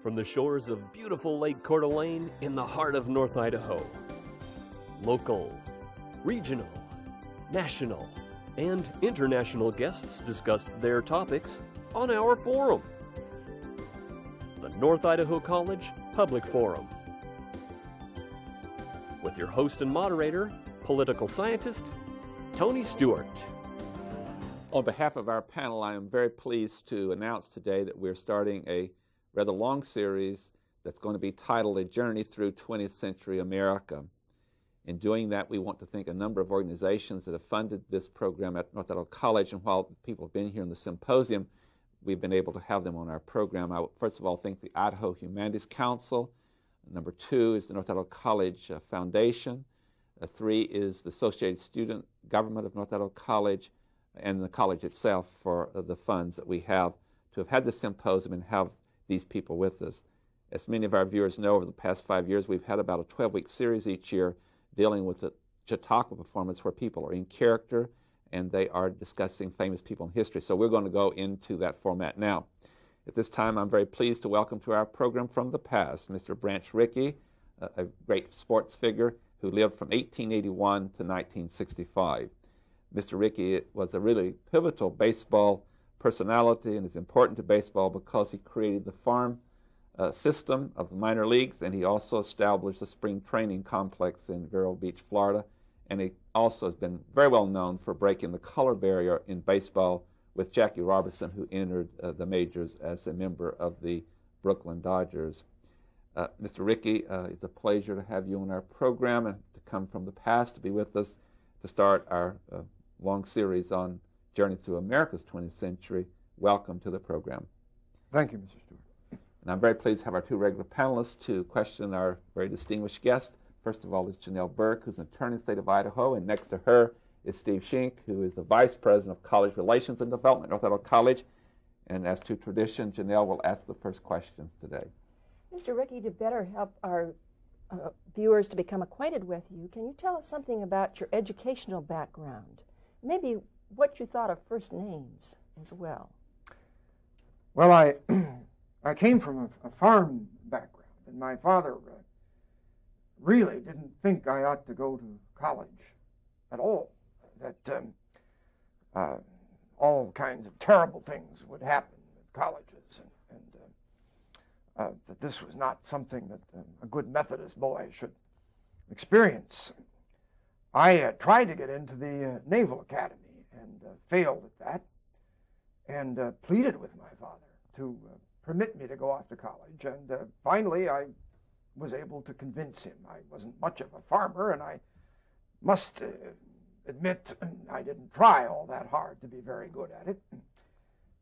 from the shores of beautiful Lake Coeur d'Alene in the heart of North Idaho. Local, regional, national, and international guests discuss their topics on our forum, the North Idaho College Public Forum. With your host and moderator, political scientist, Tony Stewart. On behalf of our panel, I am very pleased to announce today that we're starting a rather long series that's going to be titled A Journey Through 20th Century America. In doing that, we want to thank a number of organizations that have funded this program at North Idaho College, and while people have been here in the symposium, we've been able to have them on our program. I would first of all thank the Idaho Humanities Council. Number 2 is the North Idaho College Foundation. 3 is the Associated Student Government of North Idaho College, and the college itself for the funds that we have to have had this symposium and have these people with us. As many of our viewers know, over the past 5 years, we've had about a 12-week series each year dealing with the Chautauqua performance where people are in character and they are discussing famous people in history. So we're going to go into that format now. At this time, I'm very pleased to welcome to our program from the past, Mr. Branch Rickey, a great sports figure who lived from 1881 to 1965. Mr. Rickey was a really pivotal baseball personality and is important to baseball because he created the farm system of the minor leagues, and he also established a spring training complex in Vero Beach, Florida, and he also has been very well known for breaking the color barrier in baseball with Jackie Robinson, who entered the majors as a member of the Brooklyn Dodgers. Mr. Rickey, it's a pleasure to have you on our program and to come from the past to be with us to start our long series on Journey Through America's 20th Century. Welcome to the program. Thank you, Mr. Stewart. And I'm very pleased to have our 2 regular panelists to question our very distinguished guest. First of all is Janelle Burke, who's an attorney in the state of Idaho, and next to her is Steve Schink, who is the Vice President of College Relations and Development at North Idaho College. And as to tradition, Janelle will ask the first questions today. Mr. Rickey, to better help our viewers to become acquainted with you, can you tell us something about your educational background? Maybe what you thought of first names as well. Well, I came from a farm background, and my father really didn't think I ought to go to college at all, that all kinds of terrible things would happen at colleges, and that this was not something that a good Methodist boy should experience. I tried to get into the Naval Academy and failed at that, and pleaded with my father to permit me to go off to college, and finally I was able to convince him. I wasn't much of a farmer, and I must admit I didn't try all that hard to be very good at it,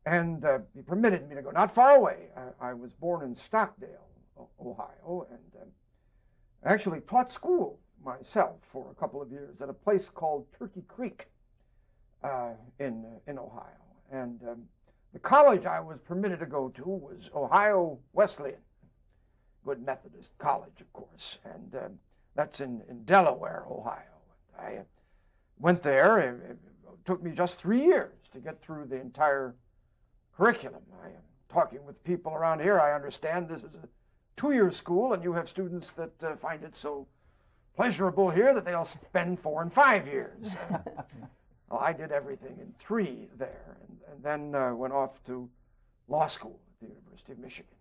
and he permitted me to go not far away. I was born in Stockdale, Ohio, and actually taught school myself for a couple of years at a place called Turkey Creek in Ohio. And the college I was permitted to go to was Ohio Wesleyan, good Methodist college, of course, and that's in Delaware, Ohio. I went there, and it took me just 3 years to get through the entire curriculum. I am talking with people around here. I understand this is a 2-year school, and you have students that find it so pleasurable here that they'll spend 4 and 5 years. Well, I did everything in 3 there, and then went off to law school at the University of Michigan.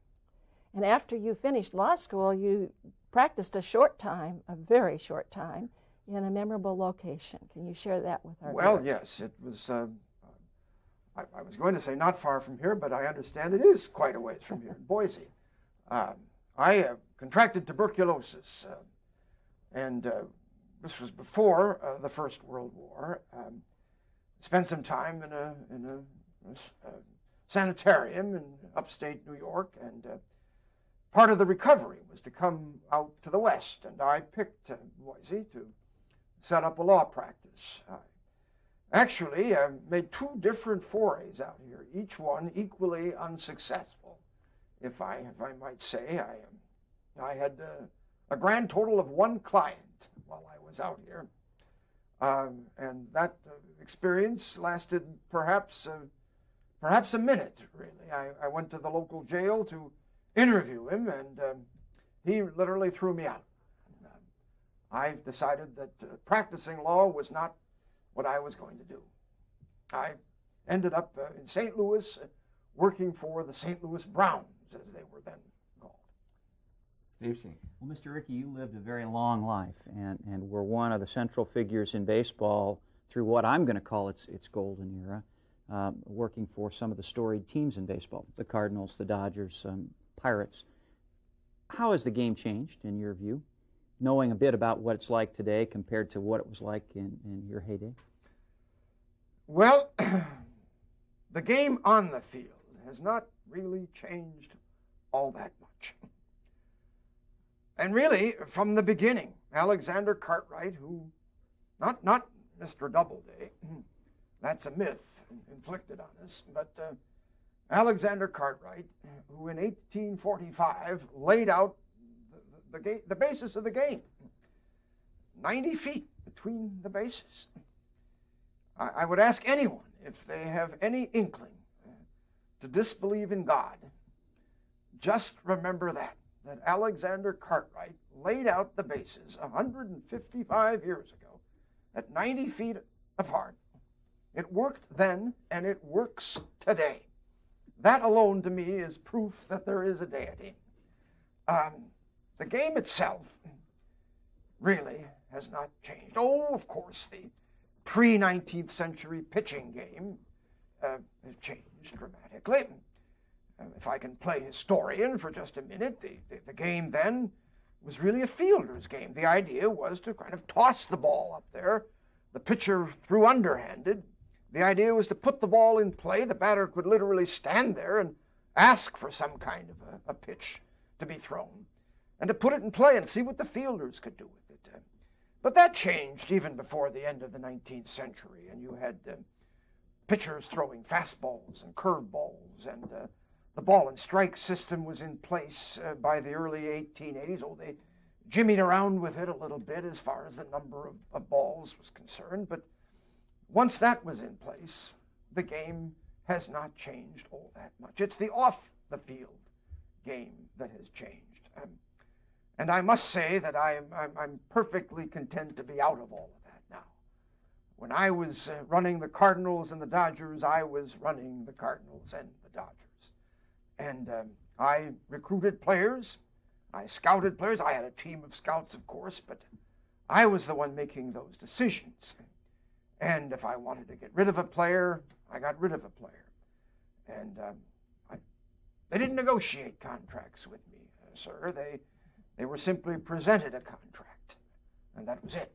And after you finished law school, you practiced a short time, a very short time, in a memorable location. Can you share that with our viewers? Well, yes, it was, I was going to say not far from here, but I understand it is quite a ways from here, in Boise. I contracted tuberculosis, and this was before the First World War. Spent some time in a sanitarium in upstate New York, and part of the recovery was to come out to the West, and I picked Boise to set up a law practice. Actually, I made 2 different forays out here, each one equally unsuccessful, if I might say. I had a grand total of 1 client while I was out here, and that experience lasted perhaps a minute, really. I went to the local jail to interview him, and he literally threw me out. I've decided that practicing law was not what I was going to do. I ended up in St. Louis working for the St. Louis Browns, as they were then called. Steve Sheen. Well, Mr. Rickey, you lived a very long life and were one of the central figures in baseball through what I'm going to call its golden era, working for some of the storied teams in baseball, the Cardinals, the Dodgers, Pirates. How has the game changed, in your view, knowing a bit about what it's like today compared to what it was like in your heyday? Well, the game on the field has not really changed all that much. And really, from the beginning, Alexander Cartwright, who, not Mr. Doubleday, that's a myth inflicted on us, but Alexander Cartwright, who in 1845 laid out the basis of the game, 90 feet between the bases. I would ask anyone if they have any inkling to disbelieve in God, just remember that Alexander Cartwright laid out the bases 155 years ago at 90 feet apart. It worked then, and it works today. That alone, to me, is proof that there is a deity. The game itself really has not changed. Oh, of course, the pre-19th century pitching game has changed dramatically. If I can play historian for just a minute, the game then was really a fielder's game. The idea was to kind of toss the ball up there. The pitcher threw underhanded. The idea was to put the ball in play. The batter could literally stand there and ask for some kind of a pitch to be thrown, and to put it in play and see what the fielders could do with it. But that changed even before the end of the 19th century, and you had pitchers throwing fastballs and curveballs, and the ball and strike system was in place by the early 1880s. Oh, they jimmied around with it a little bit as far as the number of balls was concerned, but once that was in place, the game has not changed all that much. It's the off-the-field game that has changed. And I must say that I'm perfectly content to be out of all of that now. When I was running the Cardinals and the Dodgers, I was running the Cardinals and the Dodgers. And I recruited players. I scouted players. I had a team of scouts, of course, but I was the one making those decisions. And if I wanted to get rid of a player, I got rid of a player. And they didn't negotiate contracts with me, sir. They were simply presented a contract, and that was it.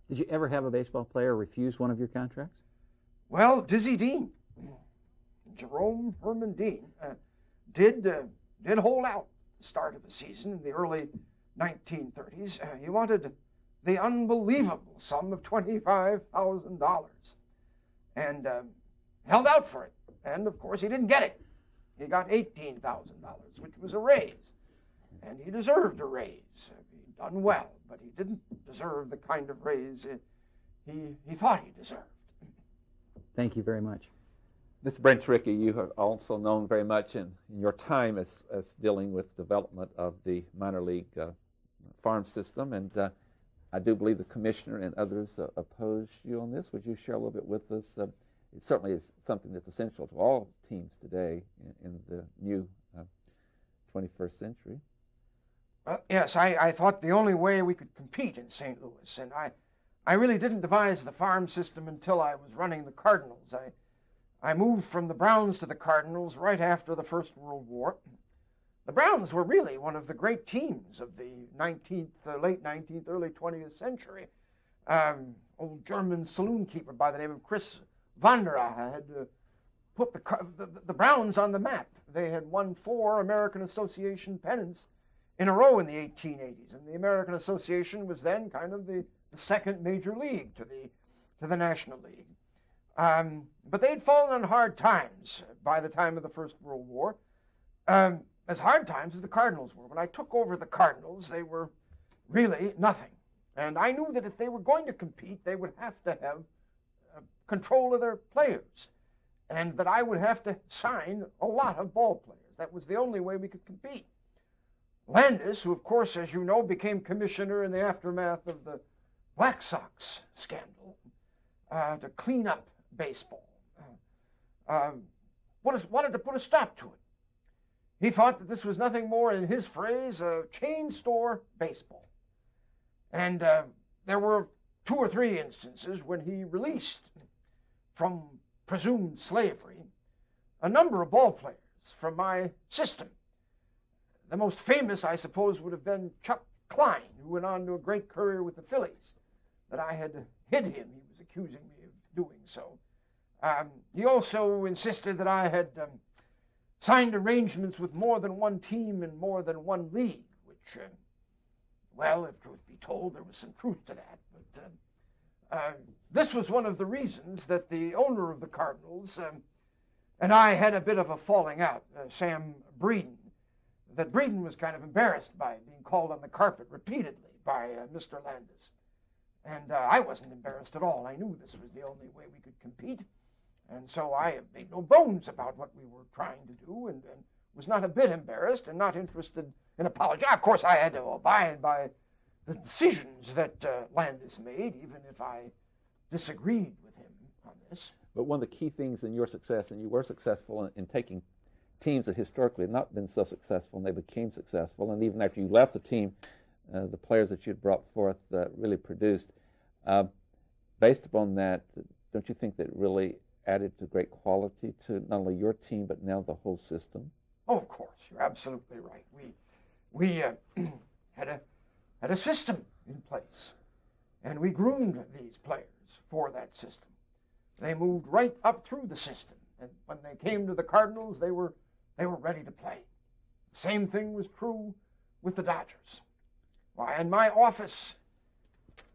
Did you ever have a baseball player refuse one of your contracts? Well, Dizzy Dean, Jerome Herman Dean, did hold out at the start of the season in the early 1930s. He wanted the unbelievable sum of $25,000 and held out for it. And, of course, he didn't get it. He got $18,000, which was a raise. And he deserved a raise. He'd done well, but he didn't deserve the kind of raise he thought he deserved. Thank you very much. Mr. Branch Rickey, you are also known very much in your time as dealing with development of the minor league farm system, and I do believe the commissioner and others oppose you on this. Would you share a little bit with us? It certainly is something that's essential to all teams today in the new 21st century. Yes, I thought the only way we could compete in St. Louis, and I really didn't devise the farm system until I was running the Cardinals. I moved from the Browns to the Cardinals right after the First World War. The Browns were really one of the great teams of the late 19th, early 20th century. Old German saloon keeper by the name of Chris Vanderaha had put the Browns on the map. They had won 4 American Association pennants in a row in the 1880s, and the American Association was then kind of the second major league to the National League. But they'd fallen on hard times by the time of the First World War, as hard times as the Cardinals were. When I took over the Cardinals, they were really nothing. And I knew that if they were going to compete, they would have to have control of their players, and that I would have to sign a lot of ball players. That was the only way we could compete. Landis, who, of course, as you know, became commissioner in the aftermath of the Black Sox scandal to clean up baseball, wanted to put a stop to it. He thought that this was nothing more, in his phrase, a chain store baseball. And there were 2 or 3 instances when he released from presumed slavery a number of ball players from my system. The most famous, I suppose, would have been Chuck Klein, who went on to a great career with the Phillies, that I had hid him. He was accusing me of doing so. He also insisted that I had signed arrangements with more than one team in more than one league, which, well, if truth be told, there was some truth to that. But this was one of the reasons that the owner of the Cardinals and I had a bit of a falling out, Sam Breeden, that Breeden was kind of embarrassed by being called on the carpet repeatedly by Mr. Landis. And I wasn't embarrassed at all. I knew this was the only way we could compete. And so I made no bones about what we were trying to do, and was not a bit embarrassed and not interested in apology. Of course, I had to abide by the decisions that Landis made, even if I disagreed with him on this. But one of the key things in your success, and you were successful in taking teams that historically had not been so successful, and they became successful, and even after you left the team, the players that you had brought forth really produced. Based upon that, don't you think that really added to great quality to not only your team, but now the whole system? Oh, of course, you're absolutely right. We had a system in place, and we groomed these players for that system. They moved right up through the system, and when they came to the Cardinals, they were ready to play. The same thing was true with the Dodgers. Why, in my office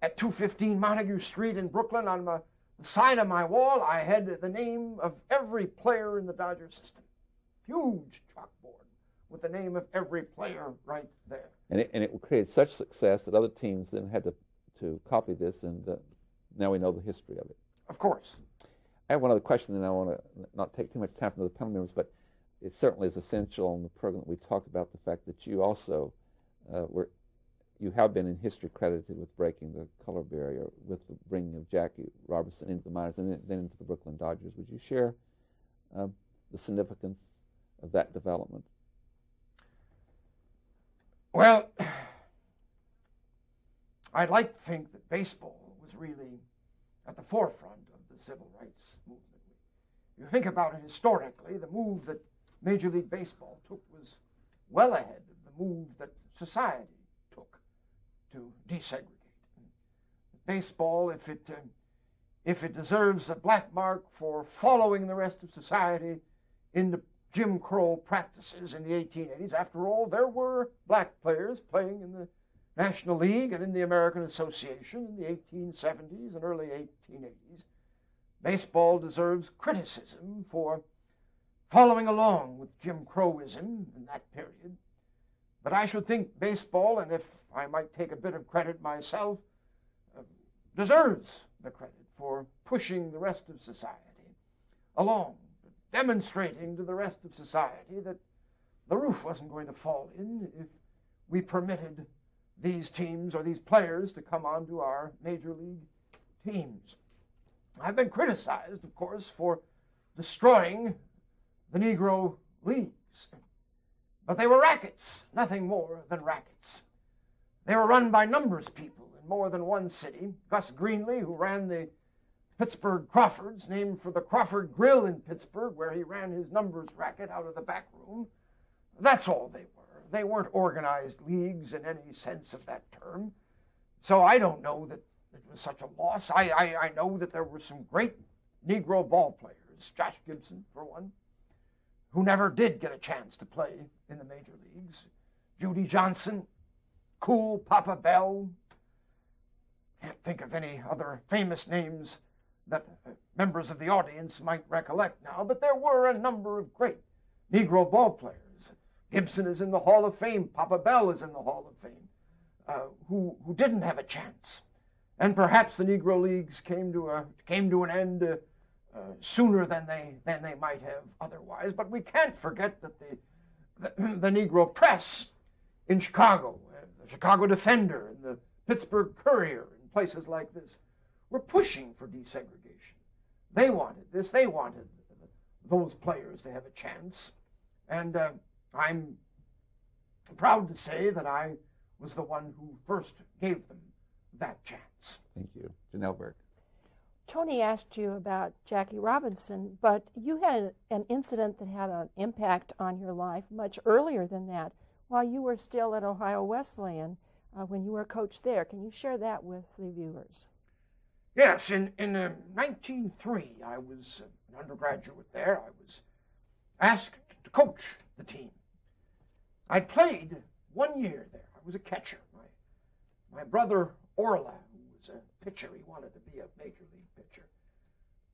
at 215 Montague Street in Brooklyn, on the side of my wall, I had the name of every player in the Dodger system. Huge chalkboard with the name of every player right there. And it created such success that other teams then had to copy this, and now we know the history of it. Of course. I have one other question, and I want to not take too much time from the panel members, but it certainly is essential in the program that we talk about the fact that you also you have been in history credited with breaking the color barrier with the bringing of Jackie Robinson into the minors and then into the Brooklyn Dodgers. Would you share the significance of that development? Well, I'd like to think that baseball was really at the forefront of the civil rights movement. You think about it historically, the move that Major League Baseball took was well ahead of the move that society took to desegregate. Baseball, if it deserves a black mark for following the rest of society into Jim Crow practices in the 1880s, after all, there were black players playing in the National League and in the American Association in the 1870s and early 1880s. Baseball deserves criticism for following along with Jim Crowism in that period. But I should think baseball, and if I might take a bit of credit myself, deserves the credit for pushing the rest of society along, demonstrating to the rest of society that the roof wasn't going to fall in if we permitted these teams or these players to come onto our major league teams. I've been criticized, of course, for destroying the Negro leagues. But they were rackets, nothing more than rackets. They were run by numbers people in more than one city. Gus Greenlee, who ran the Pittsburgh Crawfords, named for the Crawford Grill in Pittsburgh, where he ran his numbers racket out of the back room. That's all they were. They weren't organized leagues in any sense of that term. So I don't know that it was such a loss. I know that there were some great Negro ball players, Josh Gibson, for one, who never did get a chance to play in the major leagues. Judy Johnson, Cool Papa Bell. Can't think of any other famous names that members of the audience might recollect now, but there were a number of great Negro ball players. Gibson is in the Hall of Fame. Papa Bell is in the Hall of Fame, who didn't have a chance. And perhaps the Negro Leagues came to an end sooner than they might have otherwise. But we can't forget that the Negro press in Chicago, the Chicago Defender and the Pittsburgh Courier and places like this were pushing for desegregation. They wanted this. They wanted those players to have a chance. And I'm proud to say that I was the one who first gave them that chance. Thank you. Janelle Burke. Tony asked you about Jackie Robinson, but you had an incident that had an impact on your life much earlier than that, while you were still at Ohio Wesleyan when you were a coach there. Can you share that with the viewers? Yes, in 1903, I was an undergraduate there. I was asked to coach the team. I'd played 1 year there. I was a catcher. My brother Orla, who was a pitcher, he wanted to be a major league pitcher.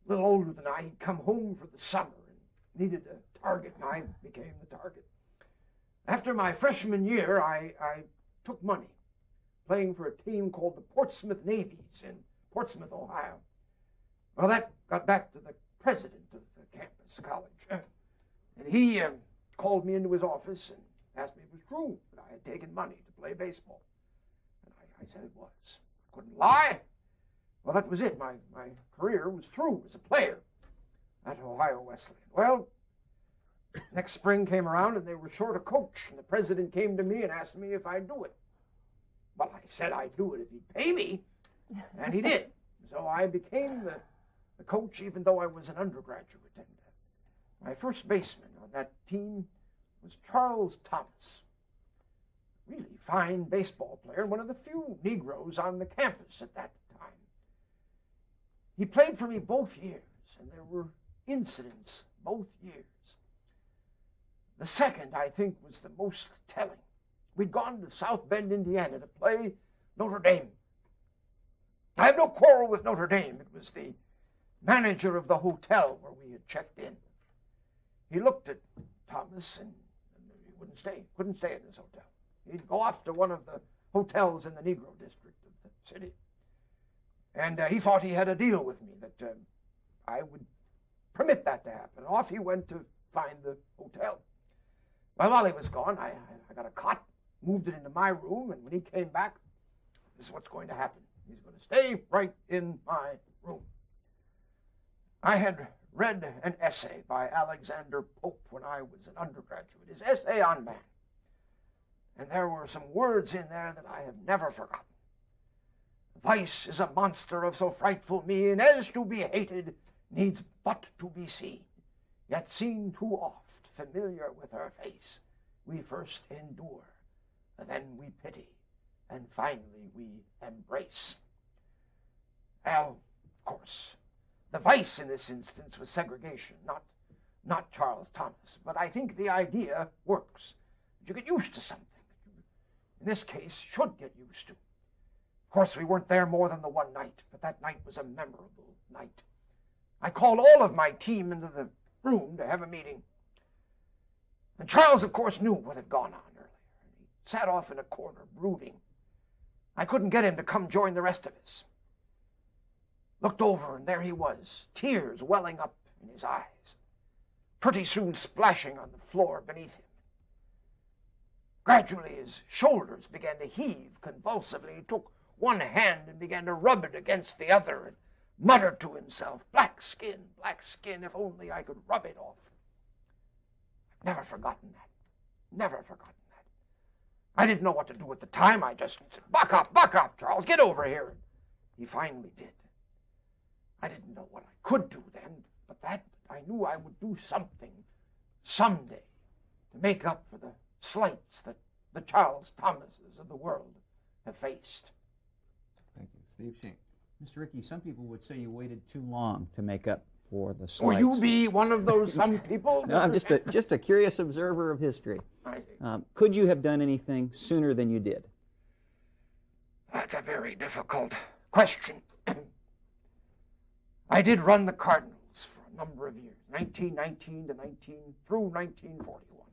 A little older than I, he'd come home for the summer and needed a target, and I became the target. After my freshman year, I took money, playing for a team called the Portsmouth Navies in Portsmouth, Ohio. Well, that got back to the president of the campus college. And he called me into his office and asked me if it was true that I had taken money to play baseball. And I said it was. Couldn't lie. Well, that was it. My career was through as a player at Ohio Wesleyan. Well, next spring came around and they were short a coach. And the president came to me and asked me if I'd do it. Well, I said I'd do it if he'd pay me. And he did. So I became the coach even though I was an undergraduate. And my first baseman on that team was Charles Thomas. Really fine baseball player, one of the few Negroes on the campus at that time. He played for me both years, and there were incidents both years. The second, I think, was the most telling. We'd gone to South Bend, Indiana to play Notre Dame. I have no quarrel with Notre Dame. It was the manager of the hotel where we had checked in. He looked at Thomas and he couldn't stay in this hotel. He'd go off to one of the hotels in the Negro district of the city. And he thought he had a deal with me that I would permit that to happen. Off he went to find the hotel. Well, while he was gone, I got a cot, moved it into my room, and when he came back, this is what's going to happen. He's going to stay right in my room. I had read an essay by Alexander Pope when I was an undergraduate, his essay on man. And there were some words in there that I have never forgotten. Vice is a monster of so frightful mien as to be hated needs but to be seen. Yet seen too oft, familiar with her face, we first endure, then we pity, and finally we embrace. Well, of course, the vice in this instance was segregation, not Charles Thomas. But I think the idea works. You get used to something that you, in this case, should get used to. Of course, we weren't there more than the one night, but that night was a memorable night. I called all of my team into the room to have a meeting. And Charles, of course, knew what had gone on earlier. He sat off in a corner, brooding. I couldn't get him to come join the rest of us. Looked over, and there he was, tears welling up in his eyes, pretty soon splashing on the floor beneath him. Gradually, his shoulders began to heave convulsively. He took one hand and began to rub it against the other and muttered to himself, black skin, if only I could rub it off. I've never forgotten that. Never forgotten that. I didn't know what to do at the time. I just said, buck up, Charles, get over here. And he finally did. I didn't know what I could do then, but that I knew I would do something someday to make up for the slights that the Charles Thomases of the world have faced. Thank you. Steve Shink. Mr. Rickey, some people would say you waited too long to make up for the slights. Will you be one of those some people? No, I'm just a curious observer of history. Could you have done anything sooner than you did? That's a very difficult question. I did run the Cardinals for a number of years, 1919 through 1941.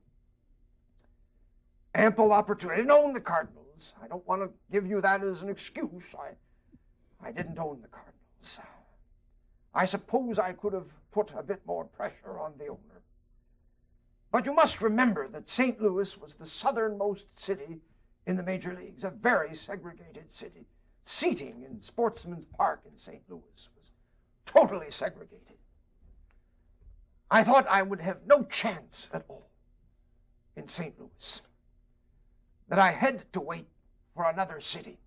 Ample opportunity. I didn't own the Cardinals. I don't want to give you that as an excuse. I didn't own the Cardinals. I suppose I could have put a bit more pressure on the owner. But you must remember that St. Louis was the southernmost city in the major leagues, a very segregated city. Seating in Sportsman's Park in St. Louis was totally segregated. I thought I would have no chance at all in St. Louis, that I had to wait for another city.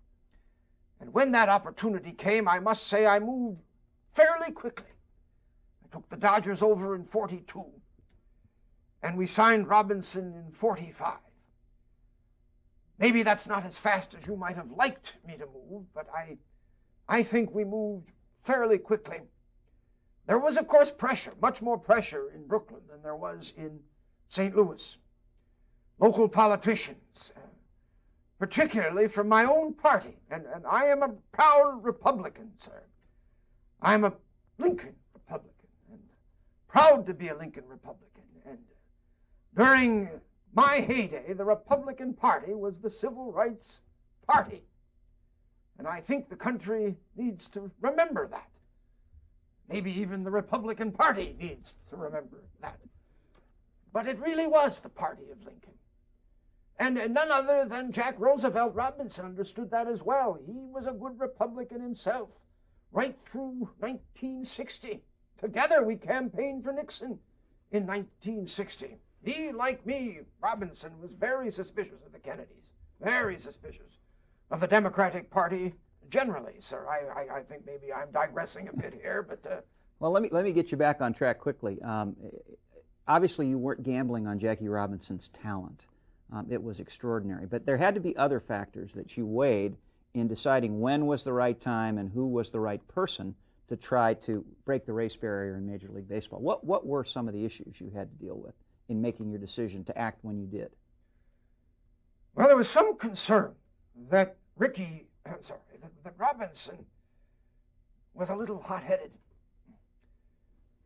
And when that opportunity came, I must say I moved fairly quickly. I took the Dodgers over in 42, and we signed Robinson in 45. Maybe that's not as fast as you might have liked me to move, but I think we moved fairly quickly. There was, of course, pressure, much more pressure in Brooklyn than there was in St. Louis. Local politicians, particularly from my own party, and I am a proud Republican, sir. I'm a Lincoln Republican, and proud to be a Lincoln Republican. And during my heyday, the Republican Party was the Civil Rights Party. And I think the country needs to remember that. Maybe even the Republican Party needs to remember that. But it really was the party of Lincoln. And none other than Jack Roosevelt Robinson understood that as well. He was a good Republican himself, right through 1960. Together we campaigned for Nixon in 1960. He, like me, Robinson, was very suspicious of the Kennedys, very suspicious of the Democratic Party generally, sir. I think maybe I'm digressing a bit here, but... Well, let me get you back on track quickly. Obviously, you weren't gambling on Jackie Robinson's talent. It was extraordinary. But there had to be other factors that you weighed in deciding when was the right time and who was the right person to try to break the race barrier in Major League Baseball. What were some of the issues you had to deal with in making your decision to act when you did? Well, there was some concern that that Robinson was a little hot-headed.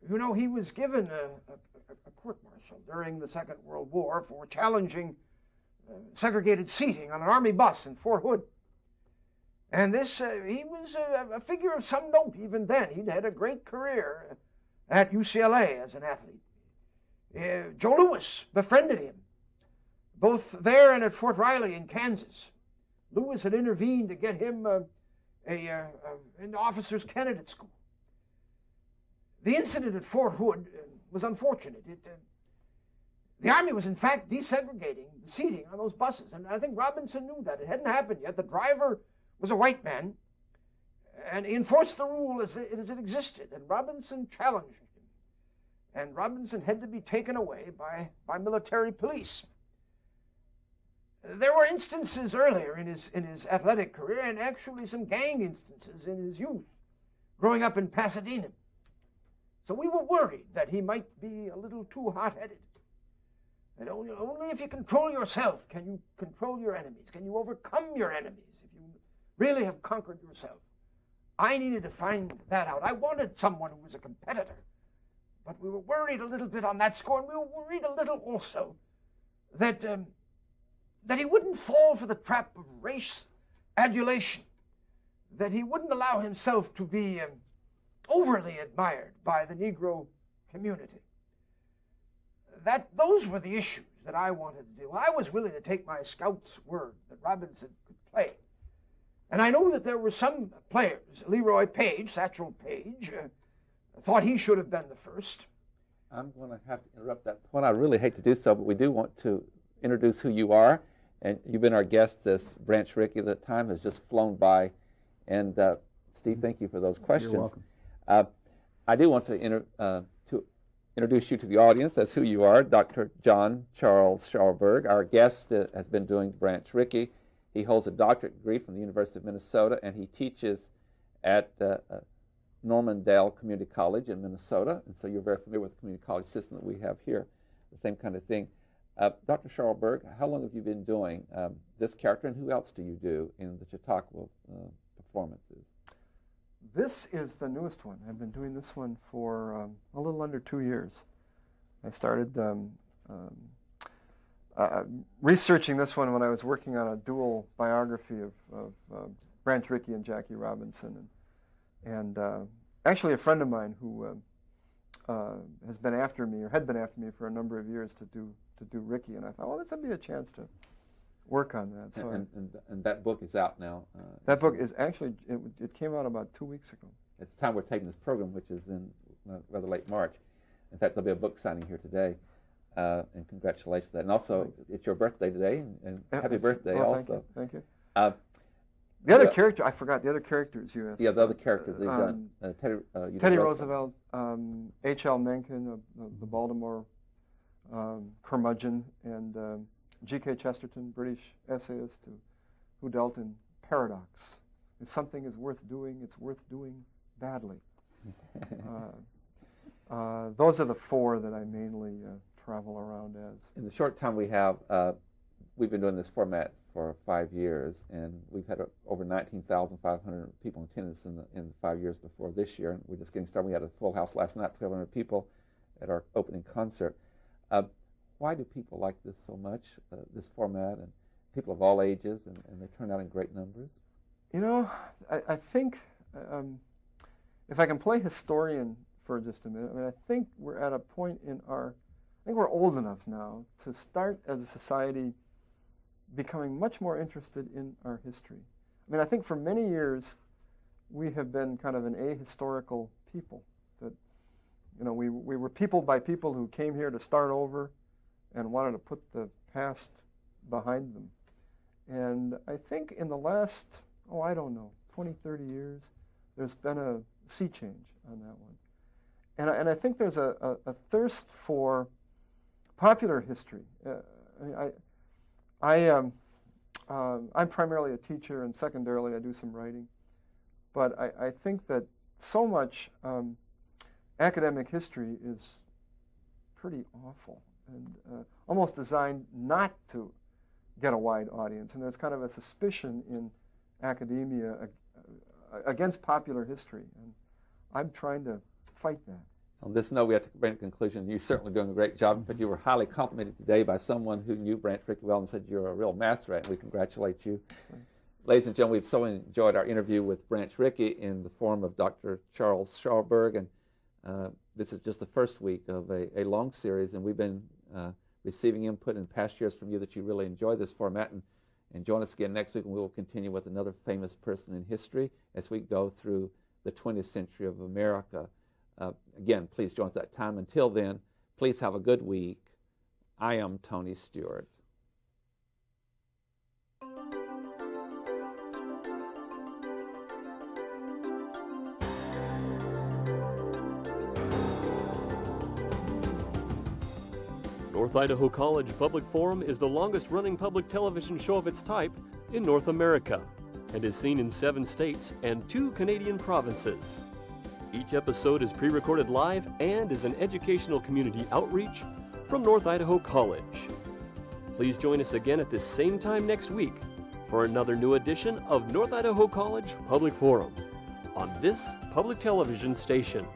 You know, he was given a court-martial during the Second World War for challenging segregated seating on an Army bus in Fort Hood. And this, he was a figure of some note even then. He'd had a great career at UCLA as an athlete. Joe Louis befriended him, both there and at Fort Riley in Kansas. Louis had intervened to get him in the officers' candidate school. The incident at Fort Hood was unfortunate. The Army was, in fact, desegregating the seating on those buses, and I think Robinson knew that. It hadn't happened yet. The driver was a white man, and he enforced the rule as it existed, and Robinson challenged him. And Robinson had to be taken away by military police. There were instances earlier in his athletic career, and actually some gang instances in his youth, growing up in Pasadena. So we were worried that he might be a little too hot-headed. And only if you control yourself can you control your enemies. Can you overcome your enemies if you really have conquered yourself? I needed to find that out. I wanted someone who was a competitor. But we were worried a little bit on that score, and we were worried a little also that he wouldn't fall for the trap of race adulation, that he wouldn't allow himself to be overly admired by the Negro community. Those were the issues that I wanted to do. I was willing to take my scout's word that Robinson could play. And I know that there were some players, Leroy Page, Satchel Paige, thought he should have been the first. I'm going to have to interrupt that point. I really hate to do so, but we do want to introduce who you are. And you've been our guest, this Branch Rickey. The time has just flown by. And Steve, thank you for those questions. You're welcome. I do want to introduce you to the audience as who you are, Dr. John Charles Scharlberg. Our guest has been doing Branch Rickey. He holds a doctorate degree from the University of Minnesota, and he teaches at Normandale Community College in Minnesota. And so you're very familiar with the community college system that we have here, the same kind of thing. Dr. Scharlberg, how long have you been doing this character, and who else do you do in the Chautauqua performances? This is the newest one. I've been doing this one for a little under 2 years. I started researching this one when I was working on a dual biography of Branch Rickey and Jackie Robinson. And actually a friend of mine who has been after me, or had been after me for a number of years to do Ricky, and I thought, well, this would be a chance to work on that. So and that book is out now. That book is actually, it came out about 2 weeks ago. At the time we're taking this program, which is in rather late March. In fact, there'll be a book signing here today, and congratulations to that. And also, Thanks. It's your birthday today, and happy birthday also. Thank you. The other character, I forgot the other characters you asked. Yeah, the other characters they've done. Teddy Roosevelt, H.L. Mencken, the Baltimore curmudgeon, and G.K. Chesterton, British essayist who dealt in paradox. If something is worth doing, it's worth doing badly. Those are the four that I mainly travel around as. In the short time we have, we've been doing this format for 5 years, and we've had over 19,500 people in attendance in the 5 years before this year. And we're just getting started. We had a full house last night, 1,200 people at our opening concert. Why do people like this so much, this format, and people of all ages, and they turn out in great numbers? You know, I think, if I can play historian for just a minute, I mean, I think we're at a point in I think we're old enough now to start as a society becoming much more interested in our history. I mean, I think for many years we have been kind of an ahistorical people, that, you know, we were peopled by people who came here to start over and wanted to put the past behind them. And I think in the last, 20, 30 years, there's been a sea change on that one. And I think there's a thirst for popular history. I'm primarily a teacher, and secondarily I do some writing. But I think that so much academic history is pretty awful and almost designed not to get a wide audience. And there's kind of a suspicion in academia against popular history. And I'm trying to fight that. On this note, we have to bring to conclusion. You're certainly doing a great job, but you were highly complimented today by someone who knew Branch Rickey well and said you're a real master at it, and we congratulate you. Thanks. Ladies and gentlemen, we've so enjoyed our interview with Branch Rickey in the form of Dr. Charles Scharberg, and this is just the first week of a long series, and we've been receiving input in past years from you that you really enjoy this format, and join us again next week, and we will continue with another famous person in history as we go through the 20th century of America. Again, please join us that time. Until then, please have a good week. I am Tony Stewart. North Idaho College Public Forum is the longest-running public television show of its type in North America and is seen in 7 states and 2 Canadian provinces. Each episode is pre-recorded live and is an educational community outreach from North Idaho College. Please join us again at this same time next week for another new edition of North Idaho College Public Forum on this public television station.